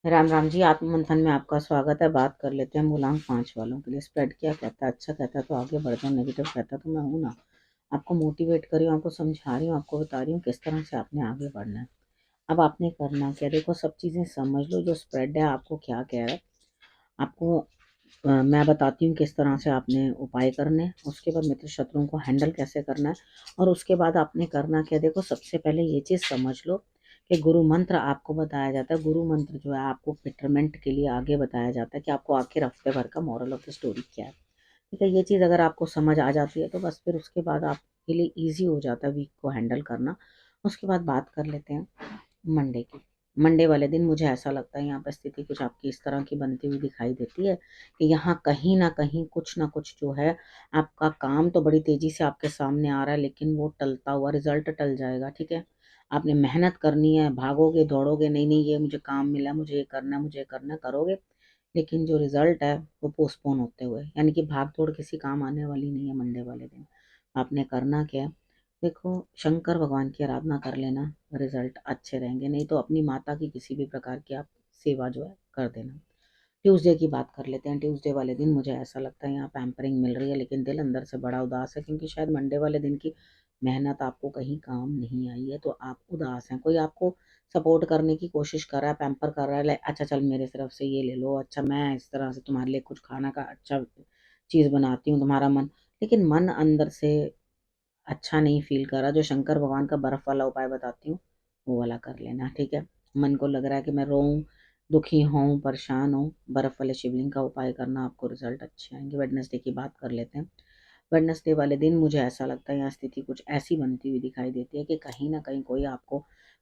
राम राम जी। आत्ममंथन में आपका स्वागत है। बात कर लेते हैं मूलांक 5 वालों के लिए। स्प्रेड क्या कहता है? अच्छा कहता है तो आगे बढ़ जाओ, नेगेटिव कहता है तो मैं हूं ना। आपको मोटिवेट कर रही हूँ, आपको समझा रही हूँ, आपको बता रही हूँ किस तरह से आपने आगे बढ़ना है। अब आपने करना क्या, देखो सब चीज़ें समझ लो। जो स्प्रेड है आपको क्या कह रहा है, आपको मैं बताती हूँ किस तरह से आपने उपाय करने हैं। उसके बाद मित्र शत्रुओं को हैंडल कैसे करना है, और उसके बाद आपने करना क्या। देखो सबसे पहले ये चीज़ समझ लो कि गुरु मंत्र आपको बताया जाता है। गुरु मंत्र जो है आपको बेटरमेंट के लिए आगे बताया जाता है कि आपको आखिर हफ्ते भर का मॉरल ऑफ द स्टोरी क्या है। ठीक है, ये चीज़ अगर आपको समझ आ जाती है तो बस फिर उसके बाद आपके लिए ईजी हो जाता है वीक को हैंडल करना। उसके बाद बात कर लेते हैं मंडे की। मंडे वाले दिन मुझे ऐसा लगता है यहाँ पर स्थिति कुछ आपकी इस तरह की बनती हुई दिखाई देती है कि यहाँ कहीं ना कुछ जो है, आपका काम तो बड़ी तेजी से आपके सामने आ रहा है लेकिन वो टलता हुआ रिजल्ट टल जाएगा। ठीक है, आपने मेहनत करनी है, भागोगे दौड़ोगे, नहीं नहीं ये मुझे काम मिला, मुझे ये करना है, मुझे ये करना है, करोगे, लेकिन जो रिजल्ट है वो पोस्टपोन होते हुए, यानी कि भाग दौड़ किसी काम आने वाली नहीं है मंडे वाले दिन। आपने करना क्या है, देखो शंकर भगवान की आराधना कर लेना, रिजल्ट अच्छे रहेंगे। नहीं तो अपनी माता की किसी भी प्रकार की आप सेवा जो है कर देना। ट्यूसडे की बात कर लेते हैं। ट्यूसडे वाले दिन मुझे ऐसा लगता है यहाँ पैम्परिंग मिल रही है, लेकिन दिल अंदर से बड़ा उदास है क्योंकि शायद मंडे वाले दिन की मेहनत आपको कहीं काम नहीं आई है, तो आप उदास हैं। कोई आपको सपोर्ट करने की कोशिश कर रहा है, पैम्पर कर रहा है, अच्छा चल मेरे तरफ से ये ले लो, अच्छा मैं इस तरह से तुम्हारे लिए कुछ खाना का अच्छा चीज़ बनाती हूँ, तुम्हारा मन, लेकिन मन अंदर से अच्छा नहीं फील कर रहा। जो शंकर भगवान का बर्फ वाला उपाय बताती हूँ वो वाला कर लेना। ठीक है, मन को लग रहा है कि मैं रोऊं, दुखी हूँ, परेशान हूँ, बर्फ वाले शिवलिंग का उपाय करना, आपको रिजल्ट अच्छे आएंगे। वेडनेसडे की बात कर लेते हैं। वेडनेसडे वाले दिन मुझे ऐसा लगता है यहाँ स्थिति कुछ ऐसी बनती हुई दिखाई देती है कि कहीं ना कहीं कोई आपको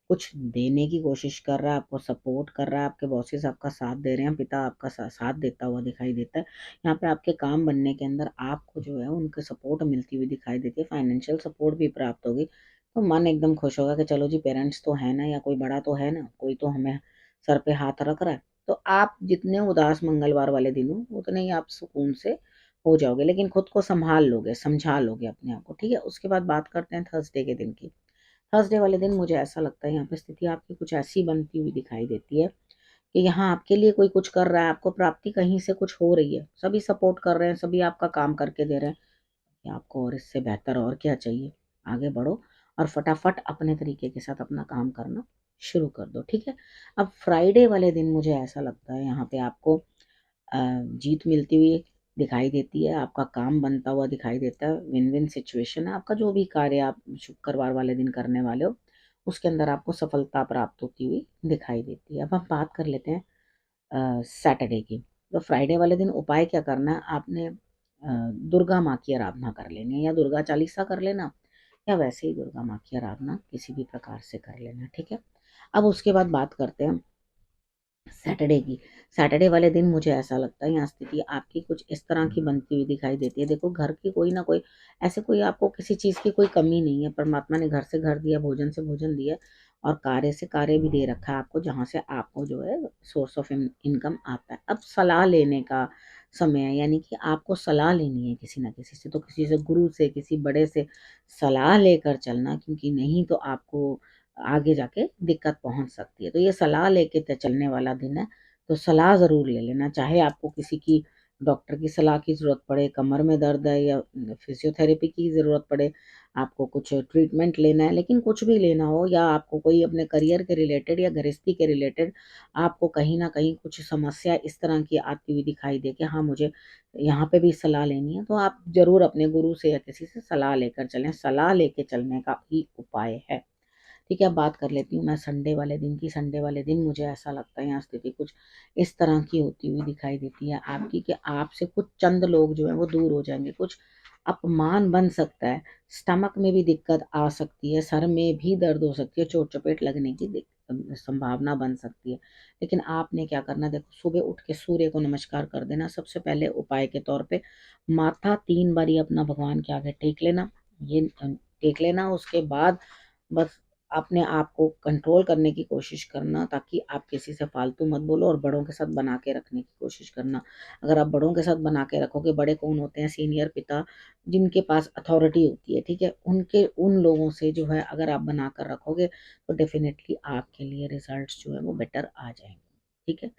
कुछ देने की कोशिश कर रहा है, आपको सपोर्ट कर रहा है, आपके बॉसेस आपका साथ दे रहे हैं, पिता आपका साथ देता हुआ दिखाई देता है। यहाँ पे आपके काम बनने के अंदर आपको जो है उनके सपोर्ट मिलती हुई दिखाई देती है, फाइनेंशियल सपोर्ट भी प्राप्त होगी। तो मन एकदम खुश होगा कि चलो जी पेरेंट्स तो है ना, या कोई बड़ा तो है ना, कोई तो हमें सर पे हाथ रख रहा है। तो आप जितने उदास मंगलवार वाले दिन हो उतने ही आप सुकून से हो जाओगे, लेकिन खुद को संभाल लोगे, समझा लोगे अपने आप को। ठीक है, उसके बाद बात करते हैं थर्सडे के दिन की। थर्सडे वाले दिन मुझे ऐसा लगता है यहाँ पे स्थिति आपकी कुछ ऐसी बनती हुई दिखाई देती है कि यहाँ आपके लिए कोई कुछ कर रहा है, आपको प्राप्ति कहीं से कुछ हो रही है, सभी सपोर्ट कर रहे हैं, सभी आपका काम करके दे रहे हैं कि आपको और इससे बेहतर और क्या चाहिए। आगे बढ़ो और फटाफट अपने तरीके के साथ अपना काम करना शुरू कर दो। ठीक है, अब फ्राइडे वाले दिन मुझे ऐसा लगता है यहाँ पे आपको जीत मिलती हुई दिखाई देती है, आपका काम बनता हुआ दिखाई देता है, विन विन सिचुएशन है। आपका जो भी कार्य आप शुक्रवार वाले दिन करने वाले हो उसके अंदर आपको सफलता प्राप्त होती हुई दिखाई देती है। अब हम बात कर लेते हैं सैटरडे की। तो फ्राइडे वाले दिन उपाय क्या करना है, आपने दुर्गा माँ की आराधना कर लेनी है, या दुर्गा चालीसा कर लेना, या वैसे ही दुर्गा माँ की आराधना किसी भी प्रकार से कर लेना। ठीक है, अब उसके बाद बात करते हैं सैटरडे की। सैटरडे वाले दिन मुझे ऐसा लगता है यहाँ स्थिति आपकी कुछ इस तरह की बनती हुई दिखाई देती है। देखो घर की कोई ना कोई ऐसे कोई आपको किसी चीज़ की कोई कमी नहीं है। परमात्मा ने घर से घर दिया, भोजन से भोजन दिया, और कार्य से कार्य भी दे रखा है आपको, जहाँ से आपको जो है सोर्स ऑफ इनकम आता है। अब सलाह लेने का समय है, यानी कि आपको सलाह लेनी है किसी ना किसी से, तो किसी से, गुरु से, किसी बड़े से सलाह लेकर चलना, क्योंकि नहीं तो आपको आगे जाके दिक्कत पहुंच सकती है। तो ये सलाह लेके चलने वाला दिन है, तो सलाह ज़रूर ले लेना। चाहे आपको किसी की डॉक्टर की सलाह की ज़रूरत पड़े, कमर में दर्द है, या फिजियोथेरेपी की ज़रूरत पड़े, आपको कुछ ट्रीटमेंट लेना है, लेकिन कुछ भी लेना हो, या आपको कोई अपने करियर के रिलेटेड या गृहस्थी के रिलेटेड आपको कहीं ना कहीं कुछ समस्या इस तरह की आती हुई दिखाई दे कि हाँ मुझे यहाँ पे भी सलाह लेनी है, तो आप ज़रूर अपने गुरु से या किसी से सलाह लेकर चलें। सलाह लेके चलने का ही उपाय है। ठीक है, अब बात कर लेती हूँ मैं संडे वाले दिन की। संडे वाले दिन मुझे ऐसा लगता है यहाँ स्थिति कुछ इस तरह की होती हुई दिखाई देती है आपकी कि आपसे कुछ चंद लोग जो है वो दूर हो जाएंगे, कुछ अपमान बन सकता है, स्टमक में भी दिक्कत आ सकती है, सर में भी दर्द हो सकती है, चोट चपेट लगने की संभावना बन सकती है। लेकिन आपने क्या करना, देखो सुबह उठ के सूर्य को नमस्कार कर देना सबसे पहले उपाय के तौर पे। माथा 3 बारी अपना भगवान के आगे टेक लेना, ये टेक लेना। उसके बाद बस अपने आप को कंट्रोल करने की कोशिश करना, ताकि आप किसी से फालतू मत बोलो, और बड़ों के साथ बना के रखने की कोशिश करना। अगर आप बड़ों के साथ बना के रखोगे, बड़े कौन होते हैं, सीनियर पिता, जिनके पास अथॉरिटी होती है, ठीक है, उनके उन लोगों से जो है अगर आप बना कर रखोगे तो डेफिनेटली आपके लिए रिजल्ट्स जो है वो बेटर आ जाएंगे। ठीक है।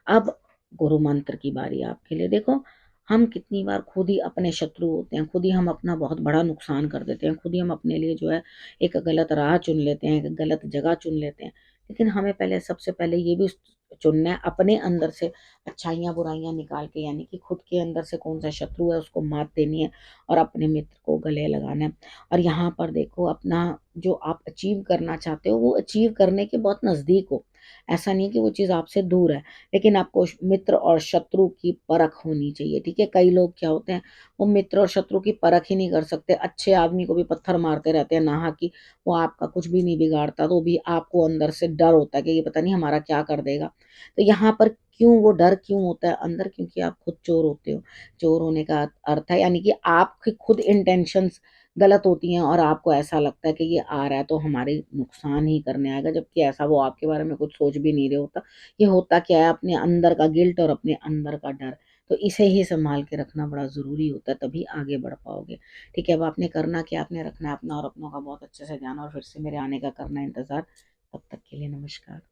अब गुरु मंत्र की बारी आपके लिए। देखो, हम कितनी बार खुद ही अपने शत्रु होते हैं, खुद ही हम अपना बहुत बड़ा नुकसान कर देते हैं, खुद ही हम अपने लिए जो है एक गलत राह चुन लेते हैं, एक गलत जगह चुन लेते हैं। लेकिन हमें पहले, सबसे पहले ये भी चुनना है अपने अंदर से अच्छाइयाँ बुराइयाँ निकाल के, यानी कि खुद के अंदर से कौन सा शत्रु है उसको मात देनी है और अपने मित्र को गले लगाना है। और यहाँ पर देखो, अपना जो आप अचीव करना चाहते हो वो अचीव करने के बहुत नज़दीक हो। ऐसा नहीं है कि वो चीज़ आपसे दूर है, लेकिन आपको मित्र और शत्रु की परख होनी चाहिए, ठीक है। कई लोग क्या होते हैं, वो मित्र और शत्रु की परख ही नहीं कर सकते, अच्छे आदमी को भी पत्थर मारते रहते हैं नाहा कि वो आपका कुछ भी नहीं बिगाड़ता, तो भी आपको अंदर से डर होता है कि ये पता नहीं हमारा क्या कर देगा। तो यहाँ पर क्यों वो डर क्यों होता है अंदर? क्योंकि आप खुद चोर होते हो। चोर होने का अर्थ है यानी कि आपकी खुद इंटेंशंस गलत होती हैं और आपको ऐसा लगता है कि ये आ रहा है तो हमारे नुकसान ही करने आएगा, जबकि ऐसा वो आपके बारे में कुछ सोच भी नहीं रहे होता। ये होता क्या है, अपने अंदर का गिल्ट और अपने अंदर का डर। तो इसे ही संभाल के रखना बड़ा ज़रूरी होता है, तभी आगे बढ़ पाओगे। ठीक है, अब आपने करना क्या, आपने रखना है अपना और अपनों का बहुत अच्छे से ध्यान, और फिर से मेरे आने का करना इंतज़ार। तब तक के लिए नमस्कार।